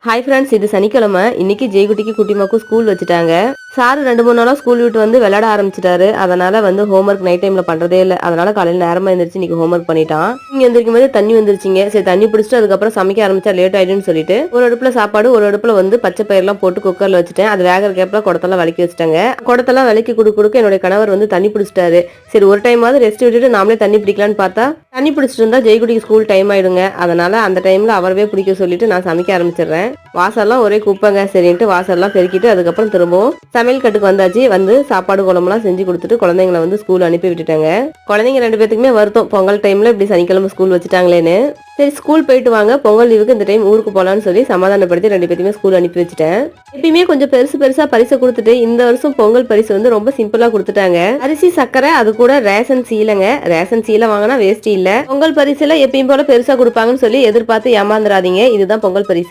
Hi friends, இது சனிக்கிழமை. இன்னைக்கு ஜெய்குட்டிக்கு குட்டிமாக்கும் ஸ்கூல் வச்சுட்டாங்க. சார் 2-3 நாளா ஸ்கூல் விட்டு வந்து விளையாட ஆரம்பிச்சிட்டாரு. அதனால வந்து ஹோம்ஒர்க் நைட் டைம்ல பண்றதே இல்ல. அதனால காலையில நேரமா எந்திரிச்சு இன்னைக்கு ஹோம்ஒர்க் பண்ணிட்டான். இங்க எந்திரிக்கும் போது தண்ணி வந்துருச்சுங்க. சரி தண்ணி பிடிச்சிட்டு அதுக்கப்புறம் சமைக்க ஆரம்பிச்சா லேட் ஆயிடும்னு சொல்லிட்டு ஒரு அடுப்புல சாப்பாடு, ஒரு அடுப்புல வந்து பச்சை பயிரெல்லாம் போட்டு குக்கர்ல வச்சுட்டேன். அது வேகிற கேப்ல குடத்தெல்லாம் விளக்கி வச்சுட்டாங்க. குடத்தெல்லாம் விளக்கி கொடுக்க என்னுடைய கணவர் வந்து தண்ணி பிடிச்சிட்டாரு. சரி ஒரு டைமாவது ரெஸ்ட் விட்டுட்டு நாமளே தண்ணி பிடிக்கலான்னு பார்த்தா தண்ணி பிடிச்சிட்டு இருந்தா ஜெய்குட்டிக்கு ஸ்கூல் டைம் ஆயிடுங்க. அதனால அந்த டைம்ல அவரவே பிடிக்க சொல்லிட்டு நான் சமைக்க ஆரம்பிச்சிடுறேன். வாசல்லாம் ஒரே குப்பைங்க. சரின்ட்டு வாசல்லாம் பெருக்கிட்டு அதுக்கப்புறம் திரும்பவும் சமையல் கட்டுக்கு வந்தாச்சு. வந்து சாப்பாடு குழம்புலாம் செஞ்சு கொடுத்துட்டு குழந்தைங்களை வந்து ஸ்கூல் அனுப்பி விட்டுட்டாங்க. குழந்தைங்க 2 பேத்துக்குமே வருத்தம், பொங்கல் டைம்ல இப்படி சனிக்கிழமை ஸ்கூல் வச்சுட்டாங்களேன்னு. சரி ஸ்கூல் போயிட்டு வாங்க, பொங்கல் லீவுக்கு இந்த டைம் ஊருக்கு போலான்னு சொல்லி சமாதானப்படுத்தி 2 பேத்துக்குமே ஸ்கூல் அனுப்பி வச்சுட்டேன். எப்பயுமே கொஞ்சம் பெருசா பரிசை கொடுத்துட்டு இந்த வருஷம் பொங்கல் பரிசு வந்து ரொம்ப சிம்பிளா கொடுத்துட்டாங்க. அரிசி, சக்கரை, அது கூட ரேஷன் சீலைங்க. ரேஷன் சீலை வாங்கினா வேஸ்ட் இல்ல. பொங்கல் பரிசுல எப்பயும் போல பெருசா கொடுப்பாங்கன்னு சொல்லி எதிர்பார்த்து ஏமாந்துடாதீங்க. இதுதான் பொங்கல் பரிசு.